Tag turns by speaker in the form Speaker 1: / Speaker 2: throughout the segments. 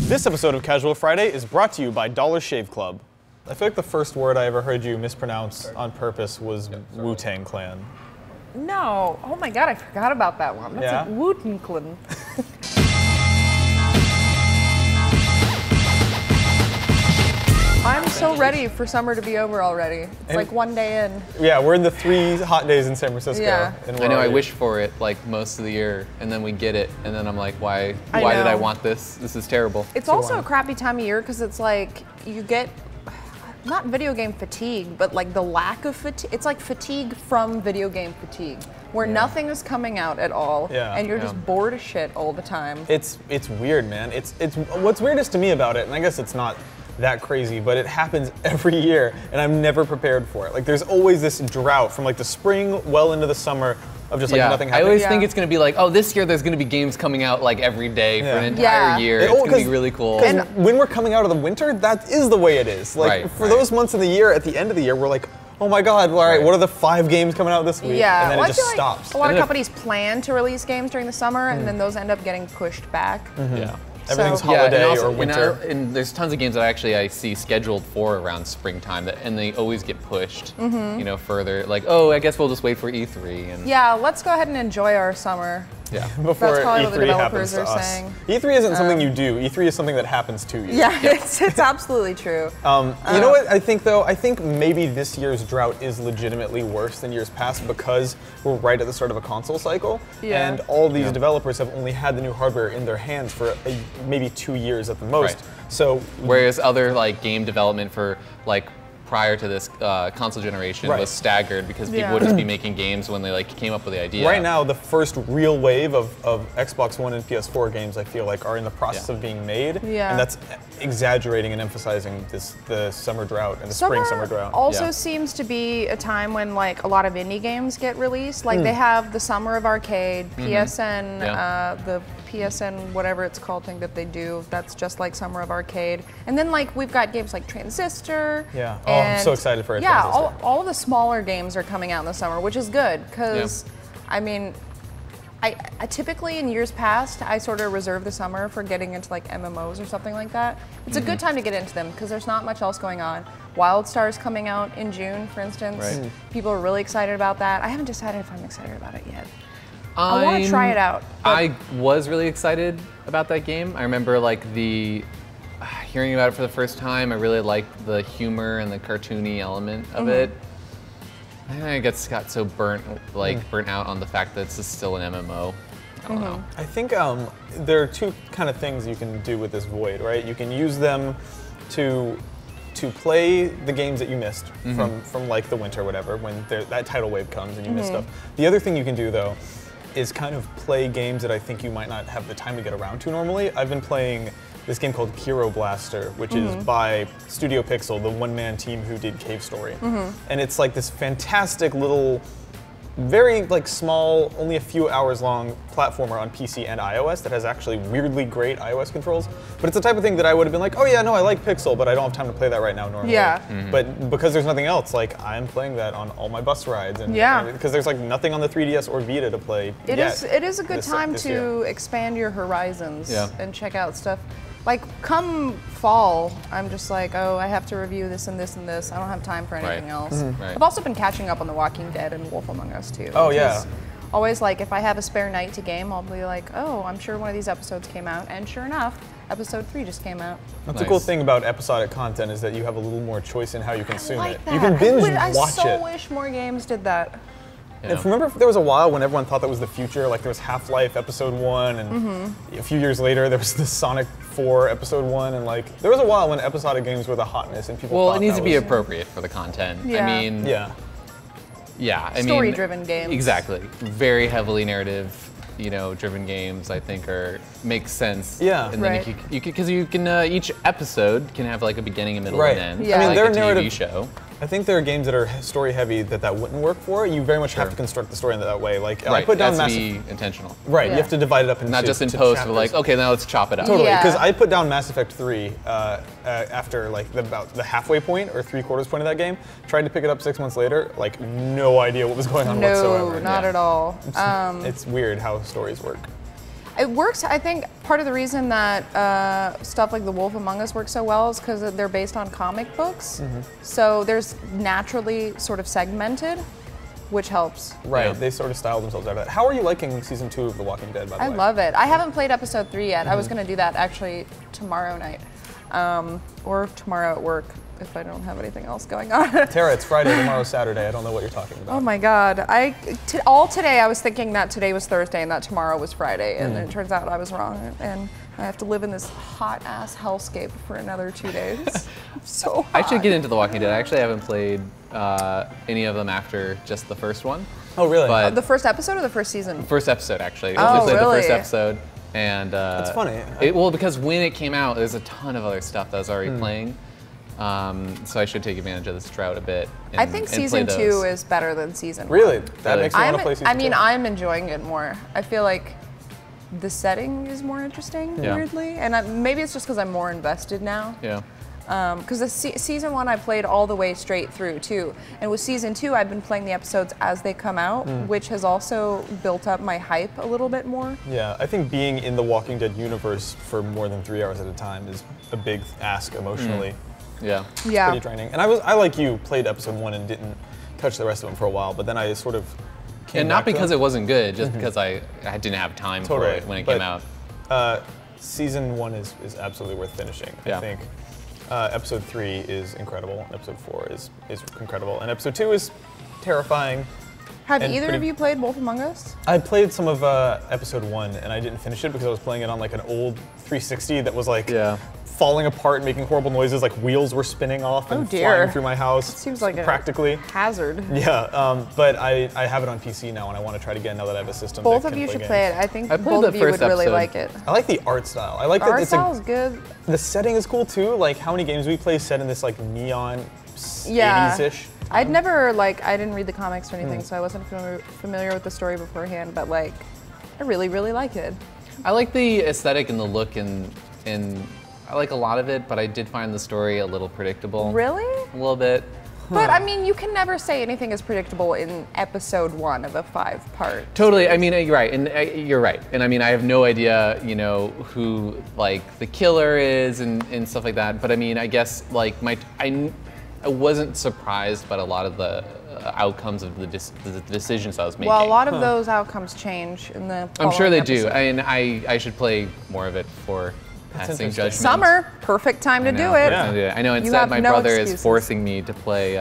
Speaker 1: This episode of Casual Friday is brought to you by Dollar Shave Club. I feel like the first word I ever heard you mispronounce on purpose was Wu-Tang Clan.
Speaker 2: No. Oh my god, I forgot about that one. That's a Wu-Tang Clan. I'm so ready for summer to be over already. It's like one day in.
Speaker 1: Yeah, we're in the 3 hot days in San Francisco.
Speaker 2: Yeah.
Speaker 1: And
Speaker 3: I know, I wish for it like most of the year, and then we get it, and then I'm like, why did I want this? This is terrible.
Speaker 2: It's also a crappy time of year because it's like you get, not video game fatigue, but like the lack of fatigue. It's like fatigue from video game fatigue, where nothing is coming out at all, and you're just bored as shit all the time.
Speaker 1: It's weird, man. It's what's weirdest to me about it, and I guess it's not that crazy, but it happens every year, and I'm never prepared for it. Like, there's always this drought from like the spring well into the summer of just like nothing happening.
Speaker 3: I always think it's going to be like, oh, this year there's going to be games coming out like every day for an entire year. It's going to be really cool.
Speaker 1: And when we're coming out of the winter, that is the way it is. Like, for those months of the year, at the end of the year, we're like, oh my god, all right, what are the 5 games coming out this week?
Speaker 2: Yeah,
Speaker 1: and then it just stops.
Speaker 2: A lot of companies plan to release games during the summer, and then those end up getting pushed back.
Speaker 1: Yeah. Everything's holiday
Speaker 3: and also,
Speaker 1: or winter.
Speaker 3: And there's tons of games that I see scheduled for around springtime, and they always get pushed, you know, further. Like, oh, I guess we'll just wait for E3. And
Speaker 2: yeah, let's go ahead and enjoy our summer.
Speaker 1: Yeah, before
Speaker 2: That's probably
Speaker 1: E3
Speaker 2: what the developers
Speaker 1: happens to
Speaker 2: are
Speaker 1: us.
Speaker 2: saying.
Speaker 1: E3 isn't something you do. E3 is something that happens to you.
Speaker 2: Yeah, it's absolutely true.
Speaker 1: You know what I think though? I think maybe this year's drought is legitimately worse than years past because we're right at the start of a console cycle, and all these developers have only had the new hardware in their hands for maybe 2 years at the most. So
Speaker 3: whereas other like game development for like prior to this console generation was staggered because people would just be making games when they like came up with the idea.
Speaker 1: Right now, the first real wave of Xbox One and PS4 games, I feel like, are in the process of being made, and that's exaggerating and emphasizing the summer drought and the spring summer drought.
Speaker 2: Also seems to be a time when like a lot of indie games get released. Like they have the Summer of Arcade, PSN, the PSN whatever it's called thing that they do. That's just like Summer of Arcade, and then like we've got games like Transistor.
Speaker 1: Yeah. Oh, I'm so excited for it.
Speaker 2: Yeah, all the smaller games are coming out in the summer, which is good because, I mean, I typically in years past I sort of reserve the summer for getting into like MMOs or something like that. It's a good time to get into them because there's not much else going on. WildStar's coming out in June, for instance. People are really excited about that. I haven't decided if I'm excited about it yet. I want to try it out.
Speaker 3: I was really excited about that game. I remember like hearing about it for the first time. I really liked the humor and the cartoony element of it. I got so burnt out on the fact that it's still an MMO. I don't know.
Speaker 1: I think there are 2 kind of things you can do with this void, right? You can use them to play the games that you missed from like the winter or whatever, when that tidal wave comes and you miss stuff. The other thing you can do though is kind of play games that I think you might not have the time to get around to normally. I've been playing this game called Hero Blaster, which is by Studio Pixel, the one-man team who did Cave Story. And it's like this fantastic little, very like small, only a few hours long platformer on PC and iOS that has actually weirdly great iOS controls. But it's the type of thing that I would have been like, oh yeah, no, I like Pixel, but I don't have time to play that right now normally. But because there's nothing else, like I'm playing that on all my bus rides, and because there's like nothing on the 3DS or Vita to play.
Speaker 2: It is a good time to expand your horizons and check out stuff. Like, come fall, I'm just like, oh, I have to review this and this and this. I don't have time for anything else. I've also been catching up on The Walking Dead and Wolf Among Us, too.
Speaker 1: Oh, yeah.
Speaker 2: Always like, if I have a spare night to game, I'll be like, oh, I'm sure one of these episodes came out. And sure enough, episode 3 just came out.
Speaker 1: That's the cool thing about episodic content is that you have a little more choice in how you consume it. You can binge watch it.
Speaker 2: I so wish more games did that.
Speaker 1: And remember, there was a while when everyone thought that was the future. Like there was Half-Life Episode 1, and a few years later there was the Sonic 4 Episode 1, and like there was a while when episodic games were the hotness, and people.
Speaker 3: Well,
Speaker 1: thought
Speaker 3: it needs to be appropriate for the content. I mean,
Speaker 2: story-driven games.
Speaker 3: Exactly, very heavily narrative, driven games. I think make sense.
Speaker 1: Yeah,
Speaker 3: and then because you can each episode can have like a beginning, a middle, and end.
Speaker 2: Yeah,
Speaker 1: I mean,
Speaker 3: like
Speaker 1: they're
Speaker 3: a TV show.
Speaker 1: I think there are games that are story heavy that wouldn't work for. You very much have to construct the story in that way. Like I put down
Speaker 3: Mass Effect. Intentional.
Speaker 1: Right, you have to divide it up into
Speaker 3: not just in post. But like, okay, now let's chop it up.
Speaker 1: Totally, because I put down Mass Effect 3 after like about the halfway point or 3/4 point of that game. Tried to pick it up 6 months later, like no idea what was going on whatsoever.
Speaker 2: No, not at all.
Speaker 1: It's weird how stories work.
Speaker 2: It works. I think part of the reason that stuff like The Wolf Among Us works so well is because they're based on comic books. So there's naturally sort of segmented, which helps.
Speaker 1: Right, they sort of styled themselves out of that. How are you liking season 2 of The Walking Dead, by the way?
Speaker 2: I love it. I haven't played episode 3 yet. I was going to do that actually tomorrow night, or tomorrow at work if I don't have anything else going on.
Speaker 1: Tara, it's Friday, tomorrow's Saturday. I don't know what you're talking about.
Speaker 2: Oh my God. All today I was thinking that today was Thursday and that tomorrow was Friday, and it turns out I was wrong, and I have to live in this hot-ass hellscape for another 2 days. So hot.
Speaker 3: I should get into The Walking Dead. I actually haven't played any of them after just the first one.
Speaker 1: Oh, really?
Speaker 2: The first episode or the first season?
Speaker 3: First episode, actually.
Speaker 2: Oh,
Speaker 3: I only played
Speaker 2: really?
Speaker 3: the first episode. And
Speaker 1: That's funny.
Speaker 3: Well, because when it came out, there's a ton of other stuff that I was already playing. So I should take advantage of this drought a bit. And,
Speaker 2: I think season 2 is better than season 1.
Speaker 1: Really? That
Speaker 3: Really?
Speaker 1: makes me want to play season 2.
Speaker 2: I mean, I'm enjoying it more. I feel like the setting is more interesting,
Speaker 3: Yeah.
Speaker 2: weirdly. And maybe it's just because I'm more invested now.
Speaker 3: Yeah.
Speaker 2: Because season 1 I played all the way straight through too, and with season 2 I've been playing the episodes as they come out, which has also built up my hype a little bit more.
Speaker 1: Yeah, I think being in the Walking Dead universe for more than 3 hours at a time is a big ask emotionally.
Speaker 3: Yeah.
Speaker 2: Yeah.
Speaker 1: Pretty draining. And I like you, played episode 1 and didn't touch the rest of them for a while, but then I sort of came
Speaker 3: And not
Speaker 1: back to
Speaker 3: because
Speaker 1: them.
Speaker 3: it wasn't good, just because I didn't have time for it when it came out.
Speaker 1: Season 1 is absolutely worth finishing.
Speaker 3: Yeah.
Speaker 1: I think episode 3 is incredible, and episode 4 is incredible, and episode 2 is terrifying.
Speaker 2: Have
Speaker 1: And
Speaker 2: either
Speaker 1: pretty-
Speaker 2: of you played Wolf Among Us?
Speaker 1: I played some of episode 1, and I didn't finish it because I was playing it on like an old 360 that was like falling apart and making horrible noises, like wheels were spinning off and flying through my house.
Speaker 2: Seems like
Speaker 1: practically
Speaker 2: a hazard.
Speaker 1: Yeah, but I have it on PC now, and I want to try it again now that I have a system.
Speaker 2: Both
Speaker 1: that
Speaker 2: of
Speaker 1: can
Speaker 2: you
Speaker 1: play
Speaker 2: should
Speaker 1: games.
Speaker 2: play it. I think
Speaker 3: I played
Speaker 2: both
Speaker 3: the
Speaker 2: of you would
Speaker 3: first
Speaker 2: really
Speaker 3: episode.
Speaker 2: like it.
Speaker 1: I like the art style. I like
Speaker 2: The
Speaker 1: that
Speaker 2: art
Speaker 1: it's
Speaker 2: style is good.
Speaker 1: the setting is cool too. Like how many games we play set in this like neon
Speaker 2: Yeah.
Speaker 1: 80s-ish.
Speaker 2: I didn't read the comics or anything, so I wasn't familiar with the story beforehand, but like, I really, really like it.
Speaker 3: I like the aesthetic and the look, and I like a lot of it, but I did find the story a little predictable.
Speaker 2: Really?
Speaker 3: A little bit.
Speaker 2: But I mean, you can never say anything is predictable in episode 1 of a 5-part.
Speaker 3: Totally. I mean, you're right, and you're right. And I mean, I have no idea, who like the killer is and stuff like that. But I mean, I guess like I wasn't surprised by a lot of the outcomes of the decisions I was making.
Speaker 2: Well, a lot of those outcomes change in the
Speaker 3: I'm sure they
Speaker 2: following
Speaker 3: do,
Speaker 2: episodes.
Speaker 3: and I should play more of it for passing
Speaker 1: interesting.
Speaker 3: judgment.
Speaker 2: Summer, perfect time to do it.
Speaker 1: Yeah.
Speaker 3: I know.
Speaker 2: You
Speaker 3: Instead,
Speaker 2: have
Speaker 3: my
Speaker 2: no
Speaker 3: brother
Speaker 2: excuses.
Speaker 3: is forcing me to play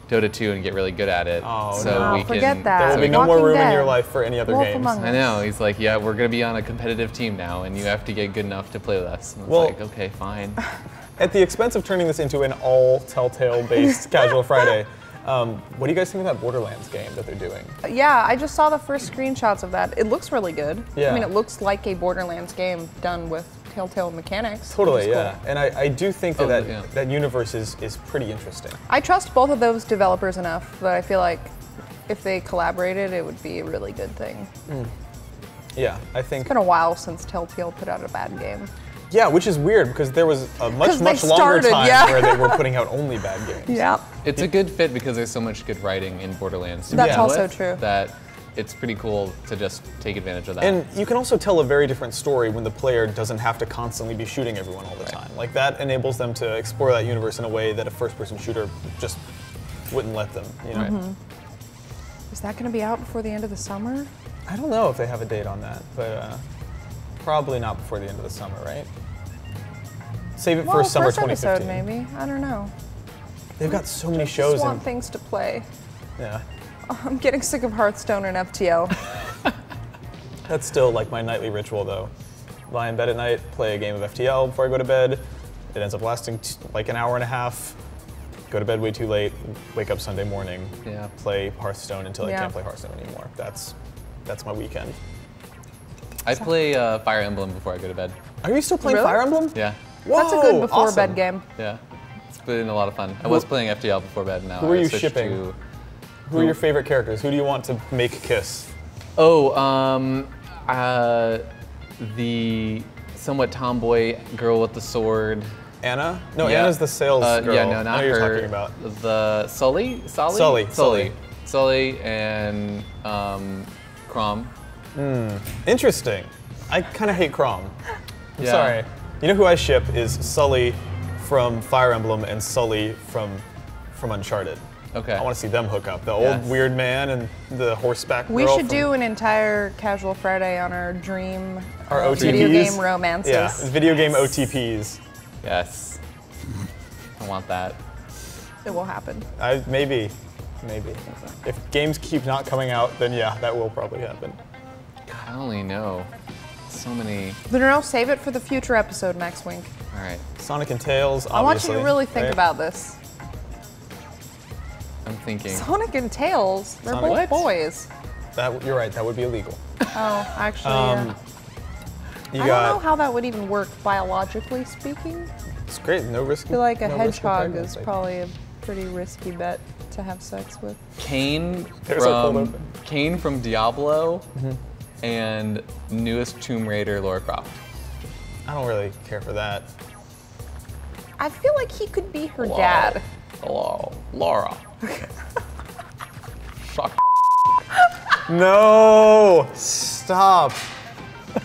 Speaker 3: Dota 2 and get really good at it.
Speaker 1: Oh,
Speaker 3: so
Speaker 1: no.
Speaker 3: we
Speaker 2: Forget
Speaker 3: can.
Speaker 2: that.
Speaker 1: There will
Speaker 3: so
Speaker 1: be
Speaker 3: we
Speaker 1: no
Speaker 3: can-
Speaker 1: more
Speaker 2: Walking
Speaker 1: room in
Speaker 2: Dead.
Speaker 1: your life for any other
Speaker 2: Wolf
Speaker 1: games.
Speaker 2: Among Us.
Speaker 3: I know. He's like, yeah, we're gonna be on a competitive team now, and you have to get good enough to play with us. And it's
Speaker 1: Well-
Speaker 3: like, okay, fine.
Speaker 1: At the expense of turning this into an all Telltale-based Casual Friday, what do you guys think of that Borderlands game that they're doing?
Speaker 2: Yeah, I just saw the first screenshots of that. It looks really good.
Speaker 1: Yeah.
Speaker 2: I mean, it looks like a Borderlands game done with Telltale mechanics. which
Speaker 1: Totally,
Speaker 2: is cool.
Speaker 1: yeah. And I do think
Speaker 3: Oh,
Speaker 1: that
Speaker 3: yeah.
Speaker 1: that universe is pretty interesting.
Speaker 2: I trust both of those developers enough that I feel like if they collaborated, it would be a really good thing.
Speaker 1: Yeah, I think.
Speaker 2: It's been a while since Telltale put out a bad game.
Speaker 1: Yeah, which is weird because there was a
Speaker 2: 'Cause
Speaker 1: much
Speaker 2: they
Speaker 1: longer
Speaker 2: started,
Speaker 1: time
Speaker 2: yeah.
Speaker 1: where they were putting out only bad games.
Speaker 2: Yeah.
Speaker 3: It's a good fit because there's so much good writing in Borderlands. to
Speaker 2: That's
Speaker 3: begin
Speaker 2: also
Speaker 3: with,
Speaker 2: true.
Speaker 3: That it's pretty cool to just take advantage of that.
Speaker 1: And you can also tell a very different story when the player doesn't have to constantly be shooting everyone all the time. Like that enables them to explore that universe in a way that a first-person shooter just wouldn't let them. You know?
Speaker 2: Mm-hmm. Is that going to be out before the end of the summer?
Speaker 1: I don't know if they have a date on that, but probably not before the end of the summer, right? Save it
Speaker 2: Well,
Speaker 1: for summer
Speaker 2: first
Speaker 1: 2015.
Speaker 2: episode maybe. I don't know.
Speaker 1: They've got so many
Speaker 2: Just
Speaker 1: shows.
Speaker 2: want things to play.
Speaker 1: Yeah,
Speaker 2: I'm getting sick of Hearthstone and FTL.
Speaker 1: that's still like my nightly ritual though. Lie in bed at night, play a game of FTL before I go to bed. It ends up lasting like an hour and a half. Go to bed way too late. Wake up Sunday morning.
Speaker 3: Yeah.
Speaker 1: Play Hearthstone until I
Speaker 2: Yeah.
Speaker 1: can't play Hearthstone anymore. That's my weekend.
Speaker 3: I play Fire Emblem before I go to bed.
Speaker 1: Are you still playing
Speaker 2: Really?
Speaker 1: Fire Emblem?
Speaker 3: Yeah.
Speaker 1: Whoa,
Speaker 2: That's a good before
Speaker 1: awesome.
Speaker 2: bed game.
Speaker 3: Yeah. It's been a lot of fun. I was playing FTL before bed, and now
Speaker 1: Who are
Speaker 3: I
Speaker 1: you
Speaker 3: switched
Speaker 1: shipping?
Speaker 3: to.
Speaker 1: Who are your favorite characters? Who do you want to make kiss?
Speaker 3: Oh, the somewhat tomboy girl with the sword.
Speaker 1: Anna? No,
Speaker 3: Yeah.
Speaker 1: Anna's the sales girl.
Speaker 3: Yeah, no,
Speaker 1: I know
Speaker 3: not
Speaker 1: you're
Speaker 3: her.
Speaker 1: talking about.
Speaker 3: The Sully,
Speaker 1: Sully.
Speaker 3: and Crom.
Speaker 1: Interesting. I kind of hate Chrom. I'm
Speaker 3: Yeah.
Speaker 1: sorry. You know who I ship is Sully from Fire Emblem and Sully from Uncharted.
Speaker 3: Okay.
Speaker 1: I want to see them hook up. The old
Speaker 3: Yes.
Speaker 1: weird man and the horseback
Speaker 2: We
Speaker 1: girl
Speaker 2: should
Speaker 1: from
Speaker 2: do an entire Casual Friday on our dream
Speaker 1: our OTPs.
Speaker 2: video game romances.
Speaker 1: Yeah, video game OTPs.
Speaker 3: Yes. I want that.
Speaker 2: It will happen.
Speaker 1: Maybe. If games keep not coming out, then yeah, that will probably happen.
Speaker 3: God, I only know. So many.
Speaker 2: No, save it for the future episode next week.
Speaker 3: All right.
Speaker 1: Sonic and Tails,
Speaker 2: I want you
Speaker 1: obviously,
Speaker 2: to really think
Speaker 1: right?
Speaker 2: about this.
Speaker 3: I'm thinking.
Speaker 2: Sonic and Tails, they're
Speaker 1: Sonic-
Speaker 2: both
Speaker 1: What?
Speaker 2: boys.
Speaker 1: You're right, that would be illegal.
Speaker 2: Oh, actually, yeah.
Speaker 1: You
Speaker 2: I
Speaker 1: got,
Speaker 2: don't know how that would even work biologically speaking.
Speaker 1: it's great, no risk.
Speaker 2: I feel like a
Speaker 1: no risk of
Speaker 2: hedgehog is
Speaker 1: pregnancy.
Speaker 2: probably a pretty risky bet to have sex with.
Speaker 3: Kane
Speaker 1: There's a cold
Speaker 3: from
Speaker 1: open.
Speaker 3: Kane from Diablo and newest Tomb Raider Lara Croft.
Speaker 1: I don't really care for that.
Speaker 2: I feel like he could be her
Speaker 3: Hello.
Speaker 2: dad.
Speaker 3: Hello, Laura. Suck.
Speaker 1: No! Stop.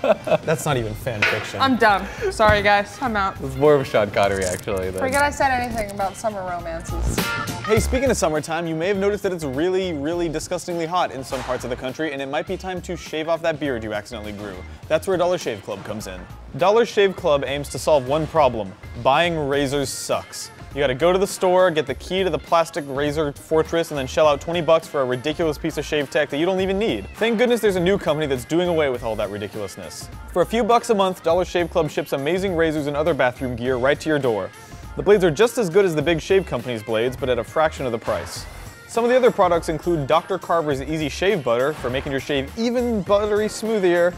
Speaker 1: That's not even fan fiction.
Speaker 2: I'm done. Sorry, guys. I'm out.
Speaker 3: It's more of a Sean Connery, actually. Than...
Speaker 2: Forget I said anything about summer romances.
Speaker 1: Hey, speaking of summertime, you may have noticed that it's really, really disgustingly hot in some parts of the country, and it might be time to shave off that beard you accidentally grew. That's where Dollar Shave Club comes in. Dollar Shave Club aims to solve one problem: buying razors sucks. You gotta go to the store, get the key to the plastic razor fortress, and then shell out 20 bucks for a ridiculous piece of shave tech that you don't even need. Thank goodness there's a new company that's doing away with all that ridiculousness. For a few bucks a month, Dollar Shave Club ships amazing razors and other bathroom gear right to your door. The blades are just as good as the big shave company's blades, but at a fraction of the price. Some of the other products include Dr. Carver's Easy Shave Butter for making your shave even buttery smoothier,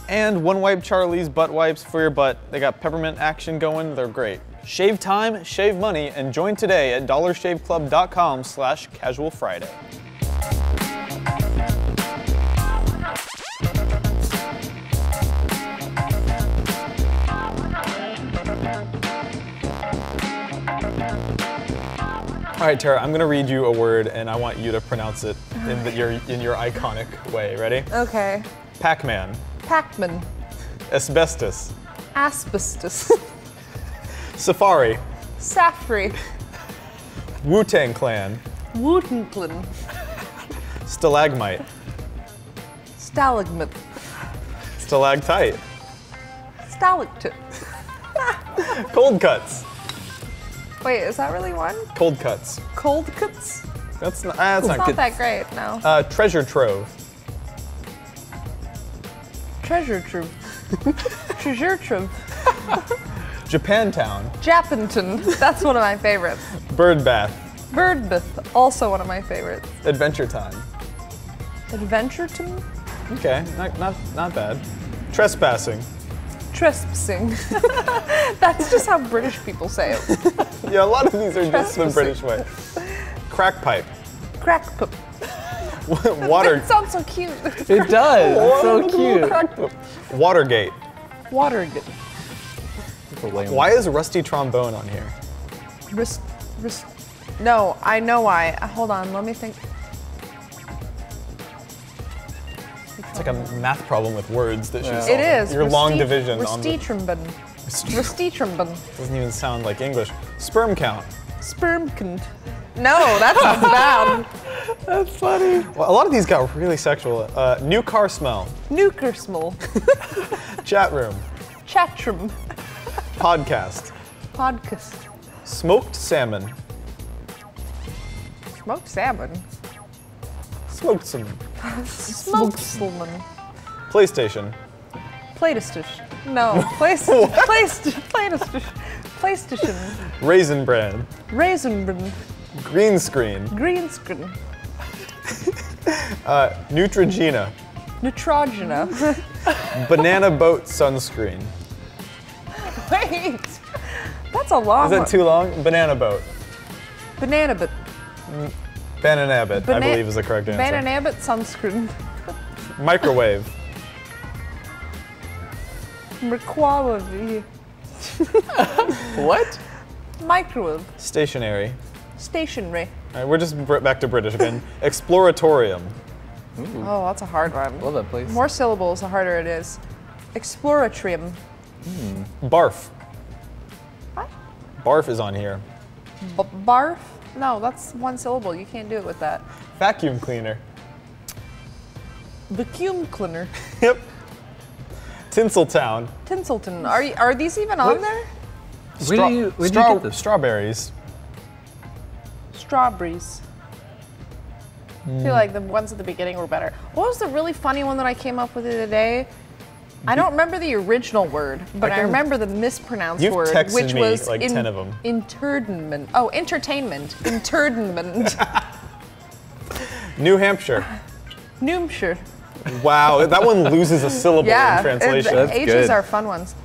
Speaker 1: and One Wipe Charlie's butt wipes for your butt. They got peppermint action going, they're great. Shave time, shave money, and join today at dollarshaveclub.com/casualfriday. All right, Tara, I'm gonna read you a word, and I want you to pronounce it in your iconic way. Ready?
Speaker 2: Okay.
Speaker 1: Pac-Man,
Speaker 2: Pac-Man.
Speaker 1: asbestos,
Speaker 2: Asbestos.
Speaker 1: safari,
Speaker 2: Safri.
Speaker 1: Wu-Tang Clan,
Speaker 2: Wootenclin.
Speaker 1: stalagmite,
Speaker 2: Stalagmite.
Speaker 1: stalactite,
Speaker 2: Stalactite.
Speaker 1: cold cuts,
Speaker 2: Wait, is that really one?
Speaker 1: cold cuts.
Speaker 2: Cold cuts?
Speaker 1: That's not
Speaker 2: It's
Speaker 1: good.
Speaker 2: not that great, no.
Speaker 1: Treasure trove,
Speaker 2: Treasure trove. Treasure trove.
Speaker 1: Japantown,
Speaker 2: Japanton. That's one of my favorites.
Speaker 1: bird bath,
Speaker 2: Birdbith. Also one of my favorites.
Speaker 1: adventure time.
Speaker 2: Adventureton?
Speaker 1: Okay, not bad. Trespassing.
Speaker 2: Trespassing. That's just how British people say it.
Speaker 1: Yeah, a lot of these are just the
Speaker 2: Trespassing.
Speaker 1: British way. Crack pipe.
Speaker 2: Crack poop.
Speaker 1: Water.
Speaker 2: It sounds so cute.
Speaker 3: It does. It's so cute.
Speaker 1: Crack pipe. Watergate.
Speaker 2: Watergate.
Speaker 1: Why is rusty trombone on here?
Speaker 2: No, I know why. Hold on, let me think.
Speaker 1: It's like a math problem with words that she's
Speaker 3: Yeah.
Speaker 1: solving.
Speaker 2: It is.
Speaker 1: Your long division on the...
Speaker 2: Restitrumben. Restitrumben.
Speaker 1: Doesn't even sound like English. Sperm count.
Speaker 2: Spermkind. No, that sounds bad.
Speaker 3: That's funny.
Speaker 1: Well, a lot of these got really sexual. New car smell.
Speaker 2: Nukersmol.
Speaker 1: Chat room.
Speaker 2: Chatrum.
Speaker 1: Podcast.
Speaker 2: Podcast.
Speaker 1: Smoked salmon.
Speaker 2: Smoked salmon.
Speaker 1: Smoked some.
Speaker 2: Smoked salmon.
Speaker 1: PlayStation.
Speaker 2: PlayStation. No. PlayStation. PlayStation.
Speaker 1: Raisin Bran.
Speaker 2: Raisin bran.
Speaker 1: Green screen.
Speaker 2: Green screen.
Speaker 1: Neutrogena.
Speaker 2: Neutrogena.
Speaker 1: Banana boat sunscreen.
Speaker 2: Wait. That's a long
Speaker 1: Is that
Speaker 2: one.
Speaker 1: too long? Banana boat.
Speaker 2: Banana bit.
Speaker 1: Bananabbit, I believe is the correct answer.
Speaker 2: Banana bit sunscreen.
Speaker 1: Microwave.
Speaker 2: Microwave.
Speaker 3: What?
Speaker 2: Microwave.
Speaker 1: Stationary.
Speaker 2: Stationary.
Speaker 1: All right, we're just back to British again. Exploratorium.
Speaker 2: Oh, that's a hard one.
Speaker 3: Love that place.
Speaker 2: More syllables, the harder it is. Exploratrium.
Speaker 1: Barf.
Speaker 2: What?
Speaker 1: Barf is on here.
Speaker 2: Barf? No, that's one syllable. You can't do it with that.
Speaker 1: Vacuum cleaner.
Speaker 2: Vacuum cleaner.
Speaker 1: Yep. Tinseltown.
Speaker 2: Tinselton. Are these even on there?
Speaker 3: Where do you get this?
Speaker 1: Strawberries.
Speaker 2: Strawberries. I feel like the ones at the beginning were better. What was the really funny one that I came up with the other day? I don't remember the original word, but I remember the mispronounced
Speaker 1: You've
Speaker 2: word,
Speaker 1: texted
Speaker 2: which
Speaker 1: me
Speaker 2: was
Speaker 1: like 10 of them.
Speaker 2: interdment. Oh, entertainment. Interdment.
Speaker 1: New Hampshire.
Speaker 2: New Hampshire.
Speaker 1: Wow, that one loses a syllable
Speaker 2: Yeah,
Speaker 1: in translation.
Speaker 2: the H's
Speaker 3: good.
Speaker 2: are fun ones.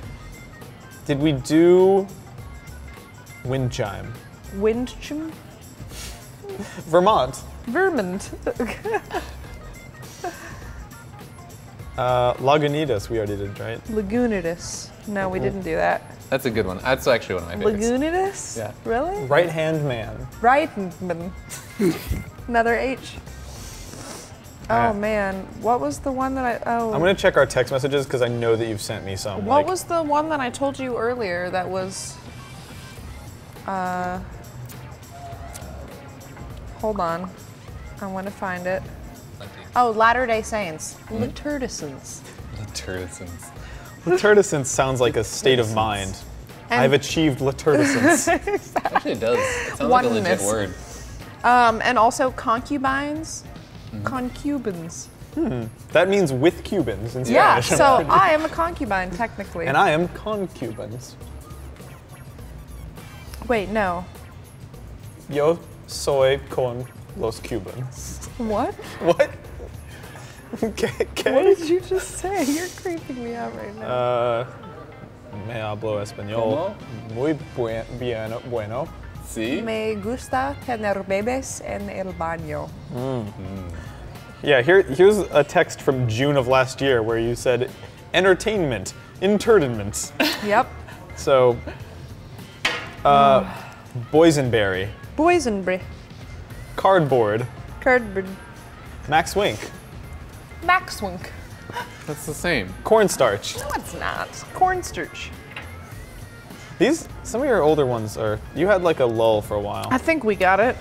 Speaker 1: Did we do wind chime?
Speaker 2: Windchim?
Speaker 1: Vermont.
Speaker 2: Vermont.
Speaker 1: Lagunitas we already did, right?
Speaker 2: Lagunitas. No, we didn't do that.
Speaker 3: That's a good one. That's actually one of my favorites.
Speaker 2: Lagunitas?
Speaker 3: Yeah.
Speaker 2: Really?
Speaker 1: Right hand man.
Speaker 2: Reitman. Another H. Oh man, what was the one that
Speaker 1: I'm gonna check our text messages because I know that you've sent me some.
Speaker 2: What was the one that I told you earlier that was, hold on, I want to find it. Oh, Latter-day Saints. Liturgisans.
Speaker 3: Liturgisans.
Speaker 1: Liturgisance sounds like a state of mind.
Speaker 2: And-
Speaker 1: I've achieved liturgisance.
Speaker 3: Actually, it does. It sounds like a legit
Speaker 2: Oneness.
Speaker 3: word.
Speaker 2: And also concubines. Concubines.
Speaker 1: That means with Cubans in
Speaker 2: Yeah,
Speaker 1: Spanish.
Speaker 2: so I am a concubine, technically.
Speaker 1: And I am concubines.
Speaker 2: Wait, no.
Speaker 1: Yo soy con los Cubans.
Speaker 2: What?
Speaker 1: What? Okay.
Speaker 2: What did you just say? You're creeping me out right now.
Speaker 1: Me hablo español. Muy bueno.
Speaker 3: See?
Speaker 2: Me gusta tener bebés en el baño.
Speaker 1: Yeah, here's a text from June of last year where you said entertainment, interdinments.
Speaker 2: Yep.
Speaker 1: So, boysenberry,
Speaker 2: Boysenberry.
Speaker 1: cardboard,
Speaker 2: Cardboard.
Speaker 1: Max Wink,
Speaker 2: Maxwink.
Speaker 3: That's the same.
Speaker 1: cornstarch.
Speaker 2: No, it's not. Cornstarch.
Speaker 1: Some of your older ones are, you had like a lull for a while.
Speaker 2: I think we got it.